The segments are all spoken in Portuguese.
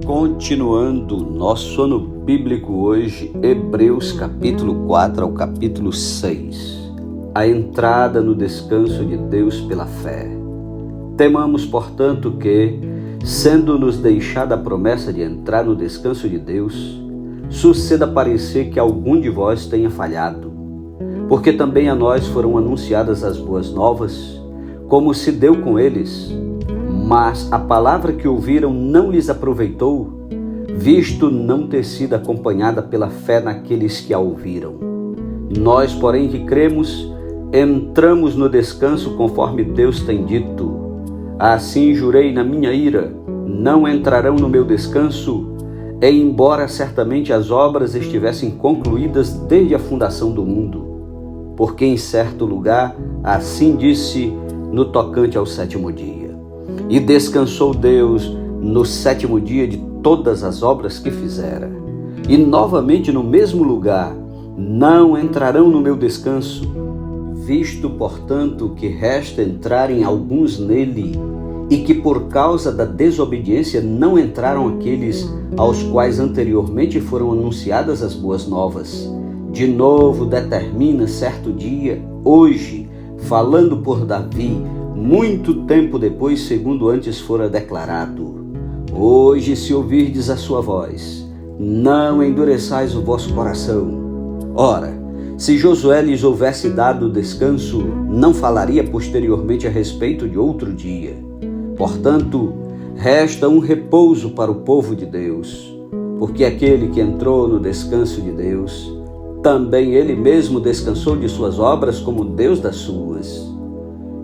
Continuando nosso ano bíblico hoje, Hebreus capítulo 4 ao capítulo 6. A entrada no descanso de Deus pela fé. Temamos, portanto, que, sendo-nos deixada a promessa de entrar no descanso de Deus, suceda parecer que algum de vós tenha falhado. Porque também a nós foram anunciadas as boas novas, como se deu com eles, mas a palavra que ouviram não lhes aproveitou, visto não ter sido acompanhada pela fé naqueles que a ouviram. Nós, porém, que cremos, entramos no descanso conforme Deus tem dito. Assim jurei na minha ira, não entrarão no meu descanso, e embora certamente as obras estivessem concluídas desde a fundação do mundo. Porque em certo lugar assim disse no tocante ao sétimo dia. E descansou Deus no sétimo dia de todas as obras que fizera. E novamente no mesmo lugar, não entrarão no meu descanso. Visto, portanto, que resta entrarem alguns nele, e que por causa da desobediência não entraram aqueles aos quais anteriormente foram anunciadas as boas novas. De novo determina certo dia, hoje, falando por Davi, muito tempo depois, segundo antes fora declarado. Hoje, se ouvirdes a sua voz, não endureçais o vosso coração. Ora, se Josué lhes houvesse dado descanso, não falaria posteriormente a respeito de outro dia. Portanto, resta um repouso para o povo de Deus, porque aquele que entrou no descanso de Deus, também ele mesmo descansou de suas obras como Deus das suas.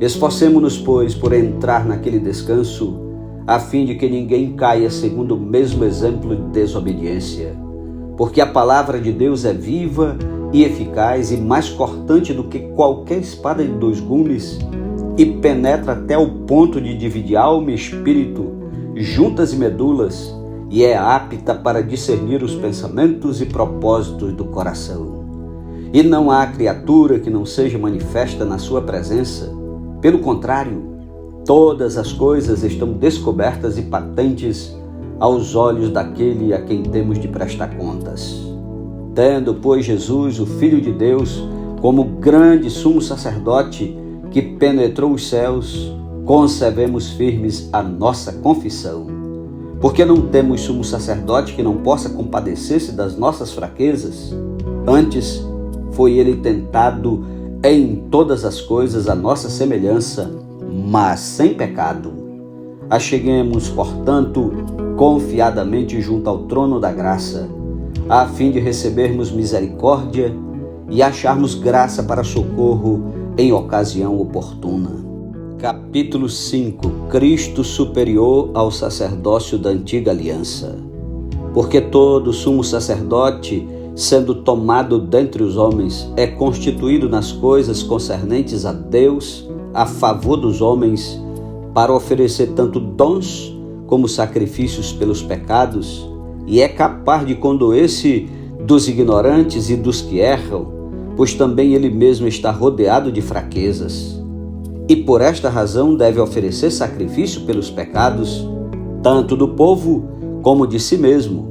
Esforcemo-nos, pois, por entrar naquele descanso, a fim de que ninguém caia segundo o mesmo exemplo de desobediência. Porque a palavra de Deus é viva e eficaz e mais cortante do que qualquer espada de dois gumes, e penetra até o ponto de dividir alma e espírito, juntas e medulas, e é apta para discernir os pensamentos e propósitos do coração. E não há criatura que não seja manifesta na sua presença. Pelo contrário, todas as coisas estão descobertas e patentes aos olhos daquele a quem temos de prestar contas. Tendo, pois, Jesus, o Filho de Deus, como grande sumo sacerdote que penetrou os céus, conservemos firmes a nossa confissão. Porque não temos sumo sacerdote que não possa compadecer-se das nossas fraquezas. Antes, foi ele tentado em todas as coisas a nossa semelhança, mas sem pecado. Acheguemos, portanto, confiadamente junto ao trono da graça, a fim de recebermos misericórdia e acharmos graça para socorro em ocasião oportuna. Capítulo 5. Cristo superior ao sacerdócio da antiga aliança. Porque todo sumo sacerdote, sendo tomado dentre os homens, é constituído nas coisas concernentes a Deus, a favor dos homens, para oferecer tanto dons como sacrifícios pelos pecados, e é capaz de condoer-se dos ignorantes e dos que erram, pois também ele mesmo está rodeado de fraquezas. E por esta razão deve oferecer sacrifício pelos pecados, tanto do povo como de si mesmo.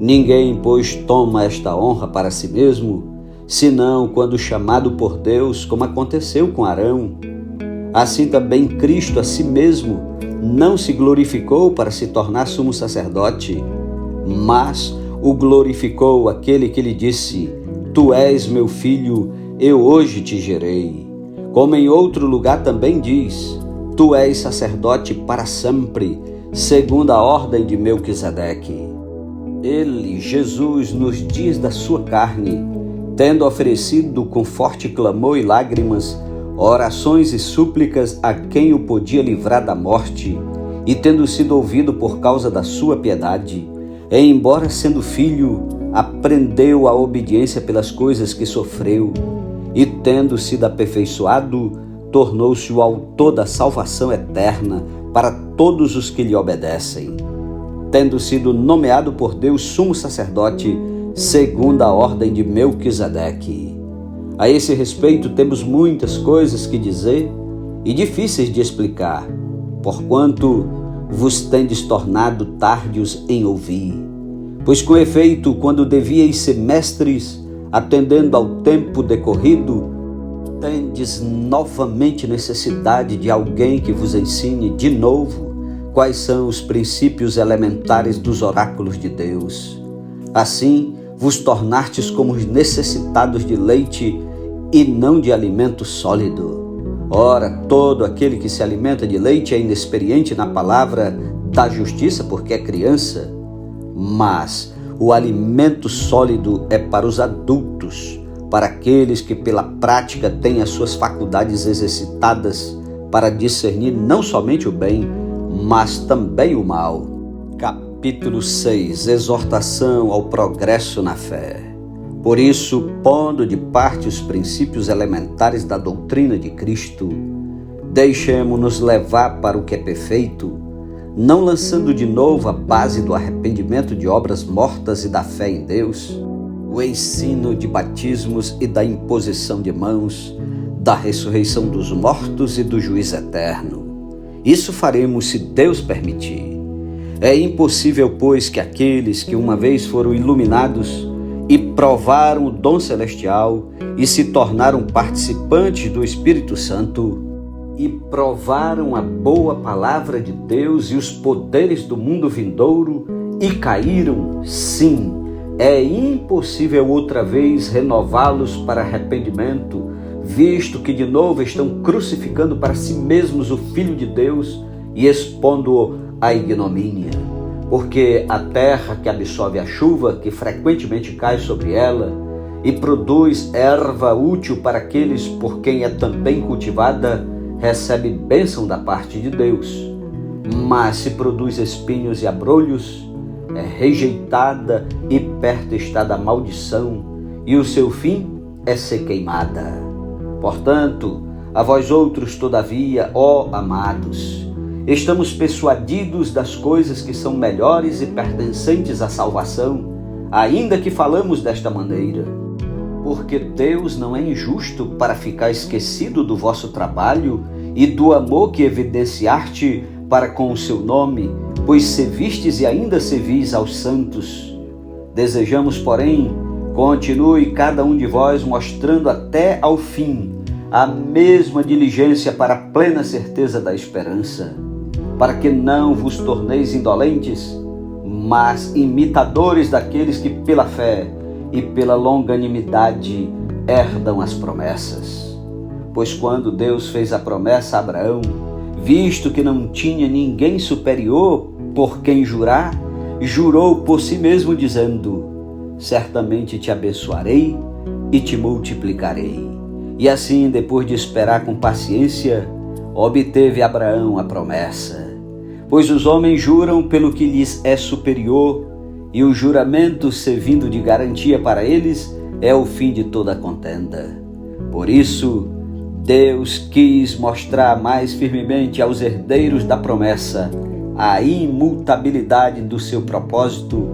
Ninguém, pois, toma esta honra para si mesmo, senão quando chamado por Deus, como aconteceu com Arão. Assim também Cristo a si mesmo não se glorificou para se tornar sumo sacerdote, mas o glorificou aquele que lhe disse: Tu és meu filho, eu hoje te gerei. Como em outro lugar também diz: Tu és sacerdote para sempre, segundo a ordem de Melquisedeque. Ele, Jesus, nos dias da sua carne, tendo oferecido com forte clamor e lágrimas, orações e súplicas a quem o podia livrar da morte, e tendo sido ouvido por causa da sua piedade, e embora sendo filho, aprendeu a obediência pelas coisas que sofreu, e tendo sido aperfeiçoado, tornou-se o autor da salvação eterna para todos os que lhe obedecem, tendo sido nomeado por Deus sumo sacerdote, segundo a ordem de Melquisedeque. A esse respeito temos muitas coisas que dizer e difíceis de explicar, porquanto vos tendes tornado tardios em ouvir. Pois com efeito, quando devíeis ser mestres, atendendo ao tempo decorrido, tendes novamente necessidade de alguém que vos ensine de novo quais são os princípios elementares dos oráculos de Deus. Assim, vos tornastes como os necessitados de leite e não de alimento sólido. Ora, todo aquele que se alimenta de leite é inexperiente na palavra da justiça, porque é criança. Mas o alimento sólido é para os adultos, para aqueles que pela prática têm as suas faculdades exercitadas para discernir não somente o bem, mas também o mal. Capítulo 6. Exortação ao progresso na fé. Por isso, pondo de parte os princípios elementares da doutrina de Cristo, deixemo-nos levar para o que é perfeito, não lançando de novo a base do arrependimento de obras mortas e da fé em Deus, o ensino de batismos e da imposição de mãos, da ressurreição dos mortos e do juízo eterno. Isso faremos se Deus permitir. É impossível, pois, que aqueles que uma vez foram iluminados e provaram o dom celestial e se tornaram participantes do Espírito Santo e provaram a boa palavra de Deus e os poderes do mundo vindouro e caíram, sim, é impossível outra vez renová-los para arrependimento, visto que de novo estão crucificando para si mesmos o Filho de Deus e expondo-o à ignomínia. Porque a terra que absorve a chuva, que frequentemente cai sobre ela, e produz erva útil para aqueles por quem é também cultivada, recebe bênção da parte de Deus. Mas se produz espinhos e abrolhos, é rejeitada e perto está da maldição, e o seu fim é ser queimada. Portanto, a vós outros, todavia, ó amados, estamos persuadidos das coisas que são melhores e pertencentes à salvação, ainda que falamos desta maneira. Porque Deus não é injusto para ficar esquecido do vosso trabalho e do amor que evidenciaste para com o seu nome, pois servistes e ainda servis aos santos. Desejamos, porém, continue cada um de vós mostrando até ao fim a mesma diligência para a plena certeza da esperança, para que não vos torneis indolentes, mas imitadores daqueles que pela fé e pela longanimidade herdam as promessas. Pois quando Deus fez a promessa a Abraão, visto que não tinha ninguém superior por quem jurar, jurou por si mesmo dizendo: certamente te abençoarei e te multiplicarei. E assim, depois de esperar com paciência, obteve Abraão a promessa. Pois os homens juram pelo que lhes é superior, e o juramento, servindo de garantia para eles, é o fim de toda contenda. Por isso, Deus quis mostrar mais firmemente aos herdeiros da promessa a imutabilidade do seu propósito,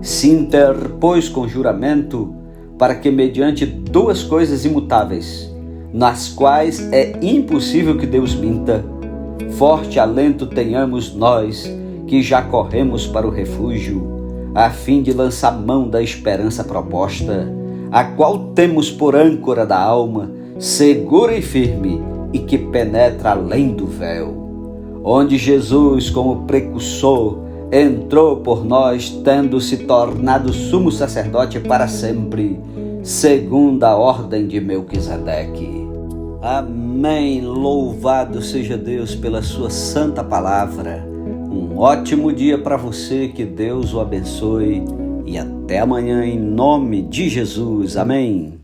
se interpôs com juramento, para que mediante duas coisas imutáveis, nas quais é impossível que Deus minta, forte alento tenhamos nós, que já corremos para o refúgio, a fim de lançar mão da esperança proposta, a qual temos por âncora da alma, segura e firme, e que penetra além do véu, onde Jesus, como precursor, entrou por nós, tendo se tornado sumo sacerdote para sempre, segundo a ordem de Melquisedeque. Amém. Louvado seja Deus pela sua santa palavra. Um ótimo dia para você, que Deus o abençoe e até amanhã em nome de Jesus. Amém.